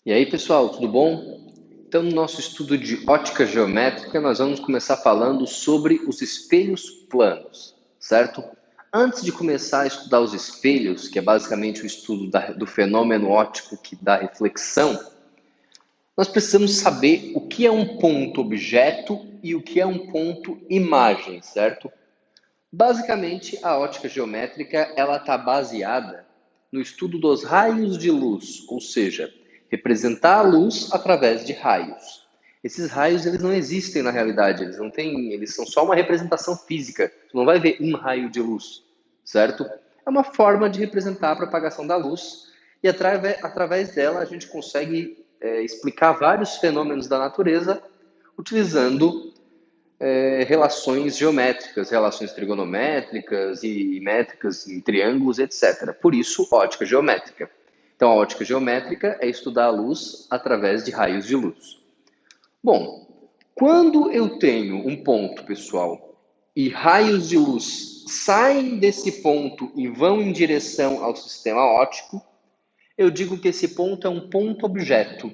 E aí, pessoal, tudo bom? Então, no nosso estudo de ótica geométrica, nós vamos começar falando sobre os espelhos planos, certo? Antes de começar a estudar os espelhos, que é basicamente o estudo do fenômeno óptico que dá reflexão, nós precisamos saber o que é um ponto objeto e o que é um ponto imagem, certo? Basicamente, a ótica geométrica ela está baseada no estudo dos raios de luz, ou seja, representar a luz através de raios. Esses raios eles não existem na realidade, eles não têm, eles são só uma representação física. Você não vai ver um raio de luz, certo? É uma forma de representar a propagação da luz e através dela a gente consegue explicar vários fenômenos da natureza utilizando relações geométricas, relações trigonométricas e métricas em triângulos, etc. Por isso, ótica geométrica. Então, a ótica geométrica é estudar a luz através de raios de luz. Bom, quando eu tenho um ponto, pessoal, e raios de luz saem desse ponto e vão em direção ao sistema óptico, eu digo que esse ponto é um ponto objeto.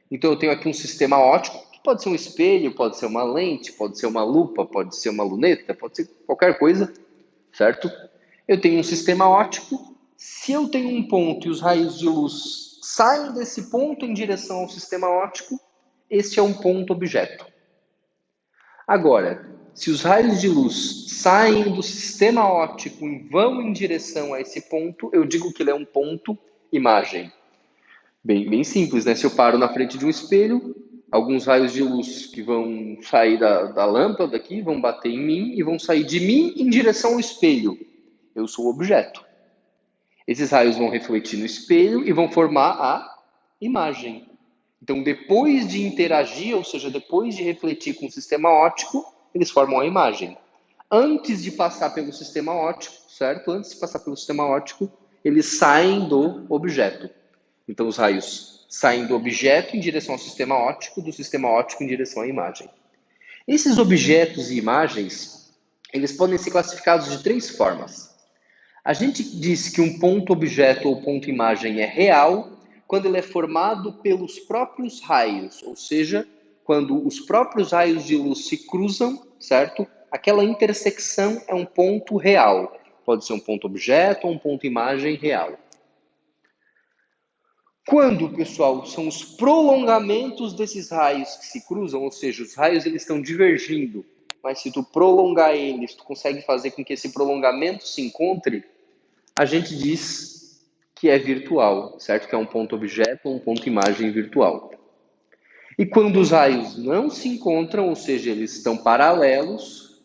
Então, eu tenho aqui um sistema óptico, que pode ser um espelho, pode ser uma lente, pode ser uma lupa, pode ser uma luneta, pode ser qualquer coisa, certo? Eu tenho um sistema óptico. Se eu tenho um ponto e os raios de luz saem desse ponto em direção ao sistema óptico, esse é um ponto objeto. Agora, se os raios de luz saem do sistema óptico e vão em direção a esse ponto, eu digo que ele é um ponto imagem. Bem simples, né? Se eu paro na frente de um espelho, alguns raios de luz que vão sair da lâmpada aqui, vão bater em mim e vão sair de mim em direção ao espelho. Eu sou o objeto. Esses raios vão refletir no espelho e vão formar a imagem. Então, depois de interagir, ou seja, depois de refletir com o sistema óptico, eles formam a imagem. Antes de passar pelo sistema óptico, certo? Antes de passar pelo sistema óptico, eles saem do objeto. Então, os raios saem do objeto em direção ao sistema óptico, do sistema óptico em direção à imagem. Esses objetos e imagens, eles podem ser classificados de três formas. A gente diz que um ponto objeto ou ponto imagem é real quando ele é formado pelos próprios raios, ou seja, quando os próprios raios de luz se cruzam, certo? Aquela intersecção é um ponto real. Pode ser um ponto objeto ou um ponto imagem real. Quando, pessoal, são os prolongamentos desses raios que se cruzam, ou seja, os raios eles estão divergindo, mas se tu prolongar eles, tu consegue fazer com que esse prolongamento se encontre, a gente diz que é virtual, certo? Que é um ponto objeto ou um ponto imagem virtual. E quando os raios não se encontram, ou seja, eles estão paralelos,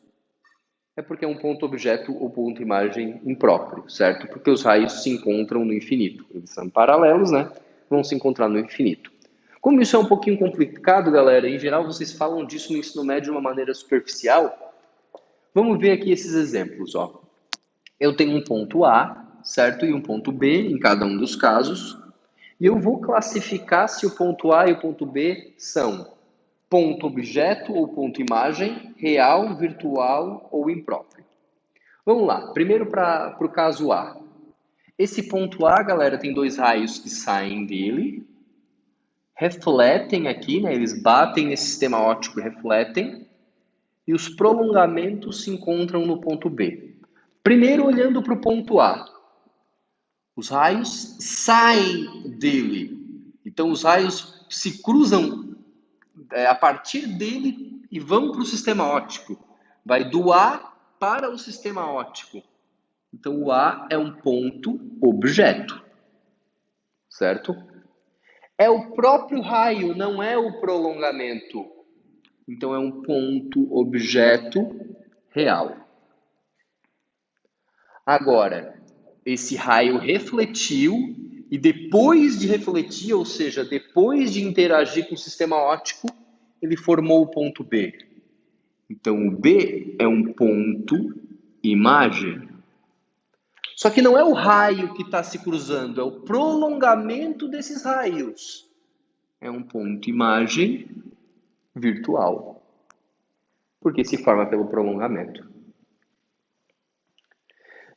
é porque é um ponto objeto ou ponto imagem impróprio, certo? Porque os raios se encontram no infinito. Eles são paralelos, né? Vão se encontrar no infinito. Como isso é um pouquinho complicado, galera, em geral vocês falam disso no ensino médio de uma maneira superficial, vamos ver aqui esses exemplos, ó. Eu tenho um ponto A, certo? E um ponto B em cada um dos casos. E eu vou classificar se o ponto A e o ponto B são ponto objeto ou ponto imagem, real, virtual ou impróprio. Vamos lá, primeiro para o caso A. Esse ponto A, galera, tem dois raios que saem dele, refletem aqui, né? Eles batem nesse sistema óptico e refletem, e os prolongamentos se encontram no ponto B. Primeiro, olhando para o ponto A. Os raios saem dele. Então, os raios se cruzam a partir dele e vão para o sistema óptico. Vai do A para o sistema óptico. Então, o A é um ponto objeto, certo? É o próprio raio, não é o prolongamento. Então, é um ponto objeto real. Agora, esse raio refletiu e depois de refletir, ou seja, depois de interagir com o sistema óptico, ele formou o ponto B. Então, o B é um ponto imagem. Só que não é o raio que está se cruzando, é o prolongamento desses raios. É um ponto imagem virtual, porque se forma pelo prolongamento.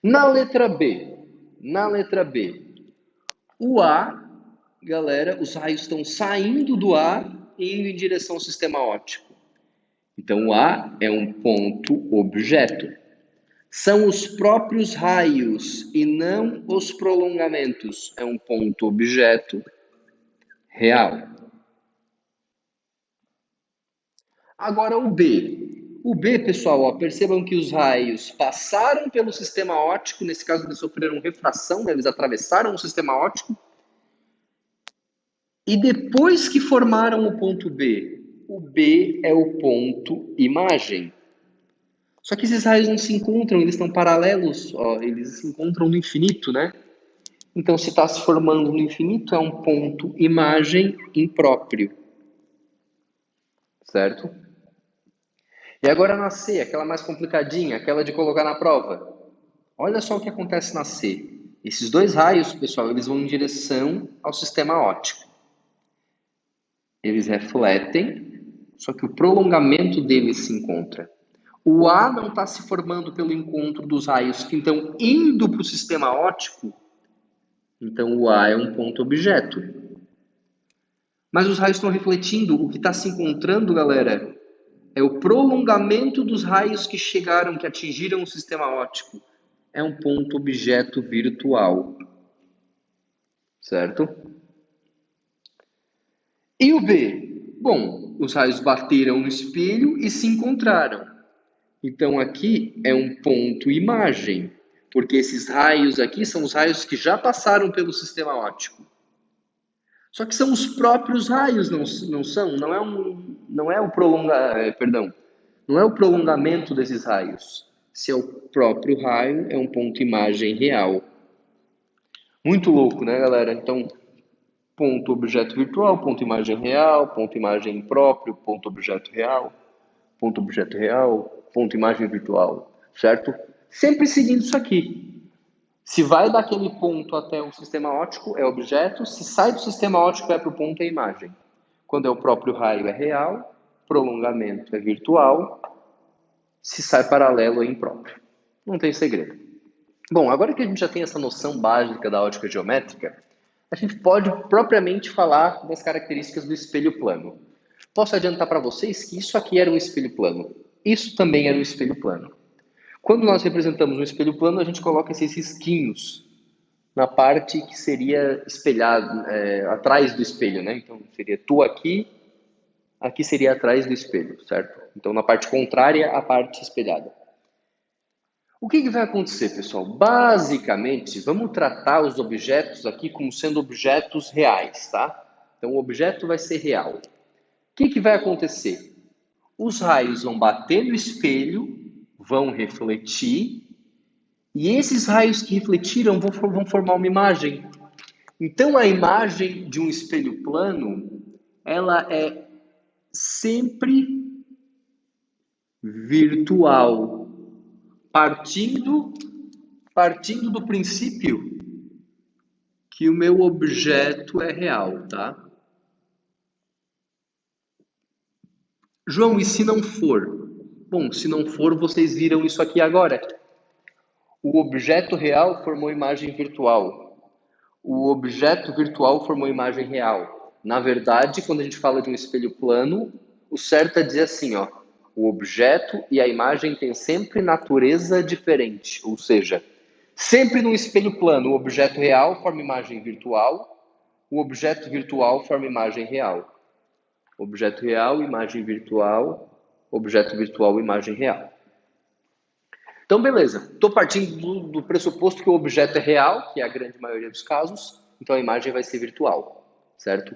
Na letra B, o A galera, os raios estão saindo do A e indo em direção ao sistema óptico. Então, o A é um ponto objeto. São os próprios raios e não os prolongamentos. É um ponto objeto real. Agora o B. O B, pessoal, ó, percebam que os raios passaram pelo sistema óptico, nesse caso eles sofreram refração, né? Eles atravessaram o sistema óptico, e depois que formaram o ponto B, o B é o ponto imagem. Só que esses raios não se encontram, eles estão paralelos, ó, eles se encontram no infinito, né? Então, se está se formando no infinito, é um ponto imagem impróprio, certo? E agora na C, aquela mais complicadinha, aquela de colocar na prova. Olha só o que acontece na C. Esses dois raios, pessoal, eles vão em direção ao sistema óptico. Eles refletem, só que o prolongamento deles se encontra. O A não está se formando pelo encontro dos raios que estão indo para o sistema óptico. Então, o A é um ponto objeto. Mas os raios estão refletindo. O que está se encontrando, galera, é o prolongamento dos raios que chegaram, que atingiram o sistema óptico. É um ponto objeto virtual. Certo? E o B? Bom, os raios bateram no espelho e se encontraram. Então aqui é um ponto imagem, porque esses raios aqui são os raios que já passaram pelo sistema óptico. Só que são os próprios raios, não são? Não é o não é o prolongamento desses raios. Se é o próprio raio, é um ponto imagem real. Muito louco, né, galera? Então, ponto objeto virtual, ponto imagem real, ponto imagem impróprio, ponto objeto real, ponto imagem virtual, certo? Sempre seguindo isso aqui. Se vai daquele ponto até o sistema óptico, é objeto. Se sai do sistema óptico, é para o ponto, é imagem. Quando é o próprio raio, é real. Prolongamento é virtual. Se sai paralelo, é impróprio. Não tem segredo. Bom, agora que a gente já tem essa noção básica da ótica geométrica, a gente pode propriamente falar das características do espelho plano. Posso adiantar para vocês que isso aqui era um espelho plano. Isso também era um espelho plano. Quando nós representamos um espelho plano, a gente coloca esses risquinhos na parte que seria espelhado, atrás do espelho, né? Então, seria tu aqui, aqui seria atrás do espelho, certo? Então, na parte contrária à parte espelhada. O que vai acontecer, pessoal? Basicamente, vamos tratar os objetos aqui como sendo objetos reais, tá? Então, o objeto vai ser real. O que vai acontecer? Os raios vão bater no espelho, vão refletir, e esses raios que refletiram vão formar uma imagem. Então, a imagem de um espelho plano, ela é sempre virtual, partindo do princípio que o meu objeto é real, tá? João, e se não for? Bom, se não for, vocês viram isso aqui agora. O objeto real formou imagem virtual. O objeto virtual formou imagem real. Na verdade, quando a gente fala de um espelho plano, o certo é dizer assim, ó, o objeto e a imagem têm sempre natureza diferente, ou seja, sempre no espelho plano, o objeto real forma imagem virtual, o objeto virtual forma imagem real. Objeto real, imagem virtual, objeto virtual, imagem real. Então, beleza. Estou partindo do pressuposto que o objeto é real, que é a grande maioria dos casos, então a imagem vai ser virtual, certo?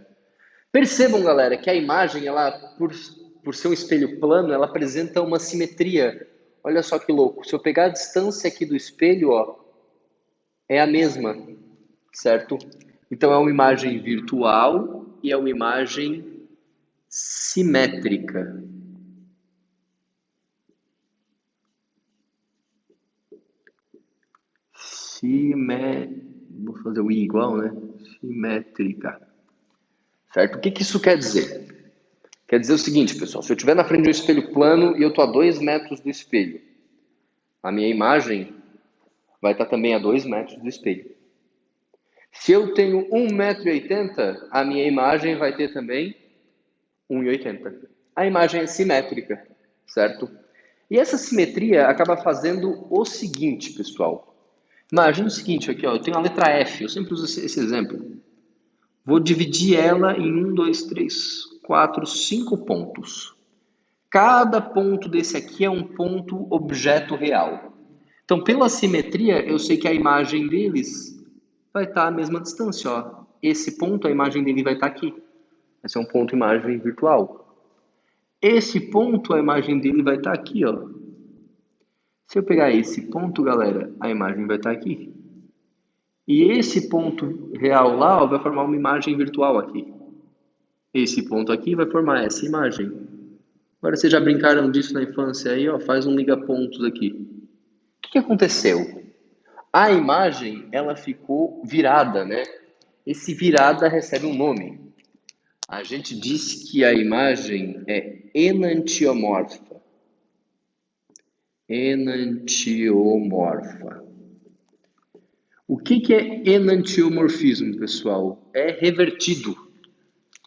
Percebam, galera, que a imagem, ela, por ser um espelho plano, ela apresenta uma simetria. Olha só que louco. Se eu pegar a distância aqui do espelho, ó, é a mesma, certo? Então é uma imagem virtual e é uma imagem simétrica. Vou fazer o I igual, né? Simétrica. Certo? O que isso quer dizer? Quer dizer o seguinte, pessoal. Se eu estiver na frente de um espelho plano e eu estou a 2 metros do espelho, a minha imagem vai estar também a 2 metros do espelho. Se eu tenho 1,80 m, a minha imagem vai ter também 1,80 m. A imagem é simétrica, certo? E essa simetria acaba fazendo o seguinte, pessoal. Imagina o seguinte aqui, ó, eu tenho a letra F, eu sempre uso esse exemplo. Vou dividir ela em 1, 2, 3, 4, 5 pontos. Cada ponto desse aqui é um ponto objeto real. Então, pela simetria, eu sei que a imagem deles vai estar à mesma distância. Ó. Esse ponto, a imagem dele vai estar aqui. Esse é um ponto imagem virtual. Esse ponto, a imagem dele vai estar aqui. Ó. Se eu pegar esse ponto, galera, a imagem vai estar aqui. E esse ponto real lá ó, vai formar uma imagem virtual aqui. Esse ponto aqui vai formar essa imagem. Agora vocês já brincaram disso na infância aí, ó, faz um liga-pontos aqui. O que aconteceu? A imagem, ela ficou virada, né? Esse virada recebe um nome. A gente diz que a imagem é enantiomorfa. Enantiomorfa. O que é enantiomorfismo, pessoal? É revertido.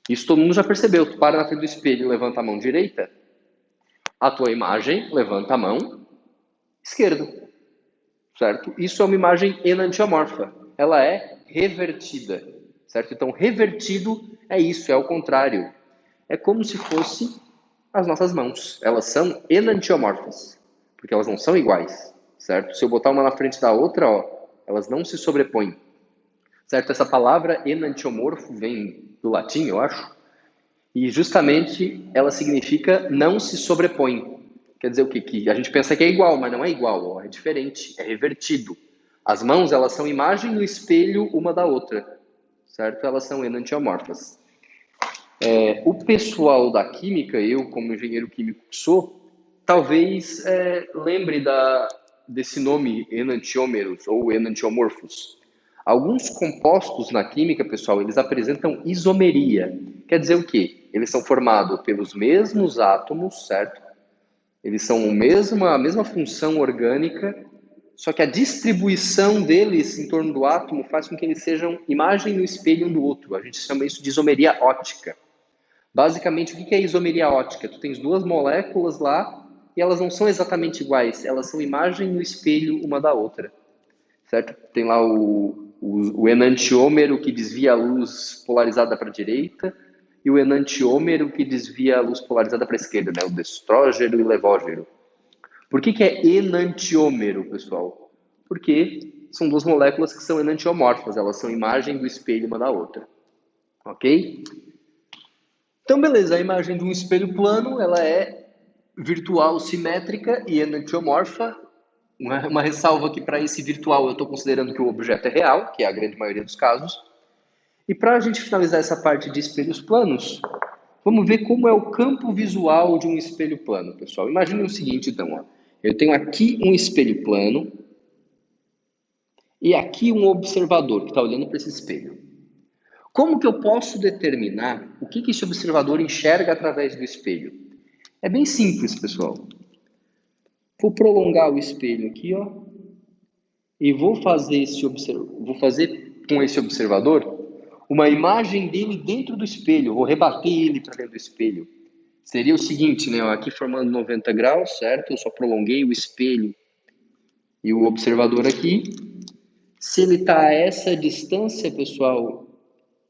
Isso todo mundo já percebeu. Tu para na frente do espelho e levanta a mão direita, a tua imagem levanta a mão esquerda. Certo? Isso é uma imagem enantiomorfa. Ela é revertida, certo? Então, revertido é isso, é o contrário. É como se fosse as nossas mãos. Elas são enantiomorfas, porque elas não são iguais, certo? Se eu botar uma na frente da outra, ó, elas não se sobrepõem, certo? Essa palavra enantiomorfo vem do latim, eu acho, e justamente ela significa não se sobrepõe. Quer dizer o quê? Que a gente pensa que é igual, mas não é igual, ó, é diferente, é revertido. As mãos, elas são imagem no espelho uma da outra, certo? Elas são enantiomorfas. O pessoal da química, eu como engenheiro químico que sou, talvez lembre desse nome enantiômeros ou enantiomorfos. Alguns compostos na química, pessoal, eles apresentam isomeria. Quer dizer o quê? Eles são formados pelos mesmos átomos, certo? Eles são a mesma função orgânica, só que a distribuição deles em torno do átomo faz com que eles sejam imagem no espelho um do outro. A gente chama isso de isomeria ótica. Basicamente, o que é isomeria ótica? Tu tens duas moléculas lá e elas não são exatamente iguais, elas são imagem no espelho uma da outra, certo? Tem lá o enantiômero que desvia a luz polarizada para a direita e o enantiômero que desvia a luz polarizada para a esquerda, né? O destrógeno e levógeno. Por que é enantiômero, pessoal? Porque são duas moléculas que são enantiomorfas, elas são imagem do espelho uma da outra, ok? Então, beleza, a imagem de um espelho plano, ela é virtual, simétrica e enantiomorfa. Uma ressalva aqui para esse virtual, eu estou considerando que o objeto é real, que é a grande maioria dos casos. E para a gente finalizar essa parte de espelhos planos, vamos ver como é o campo visual de um espelho plano, pessoal. Imagine o seguinte, então, ó. Eu tenho aqui um espelho plano e aqui um observador que está olhando para esse espelho. Como que eu posso determinar o que esse observador enxerga através do espelho? É bem simples, pessoal. Vou prolongar o espelho aqui, ó, e vou fazer com esse observador uma imagem dele dentro do espelho. Vou rebater ele para dentro do espelho. Seria o seguinte, né? Ó, aqui formando 90 graus, certo? Eu só prolonguei o espelho e o observador aqui. Se ele está a essa distância, pessoal,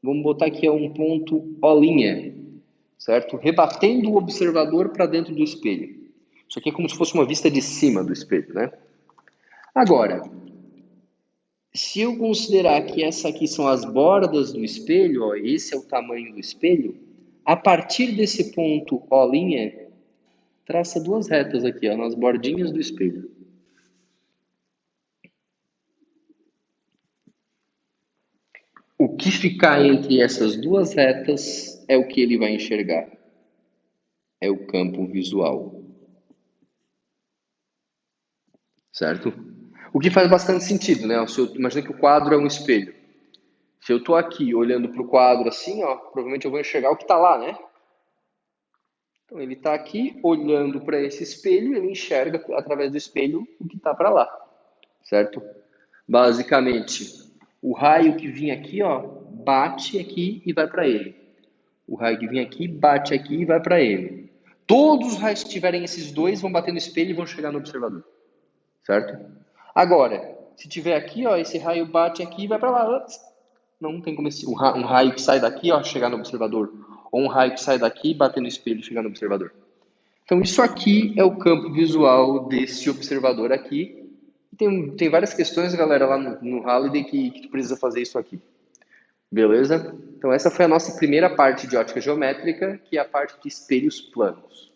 vamos botar aqui a um ponto O', certo? Rebatendo o observador para dentro do espelho. Isso aqui é como se fosse uma vista de cima do espelho, né? Agora, se eu considerar que essa aqui são as bordas do espelho, ó, esse é o tamanho do espelho, a partir desse ponto O', traça duas retas aqui, ó, nas bordinhas do espelho. O que ficar entre essas duas retas é o que ele vai enxergar. É o campo visual. Certo? O que faz bastante sentido, né? Imagina que o quadro é um espelho. Se eu estou aqui olhando para o quadro assim, ó, provavelmente eu vou enxergar o que está lá, né? Então ele está aqui olhando para esse espelho, ele enxerga através do espelho o que está para lá, certo? Basicamente, O raio que vinha aqui, ó, bate aqui e vai para ele. O raio que vinha aqui bate aqui e vai para ele. Todos os raios que tiverem esses dois vão bater no espelho e vão chegar no observador, certo? Agora, se tiver aqui, ó, esse raio bate aqui e vai para lá. Ups, não tem como um raio que sai daqui, ó, chegar no observador, ou um raio que sai daqui, bater no espelho e chegar no observador. Então, isso aqui é o campo visual desse observador aqui. Tem várias questões, galera, lá no Halliday que tu precisa fazer isso aqui. Beleza? Então, essa foi a nossa primeira parte de ótica geométrica, que é a parte de espelhos planos.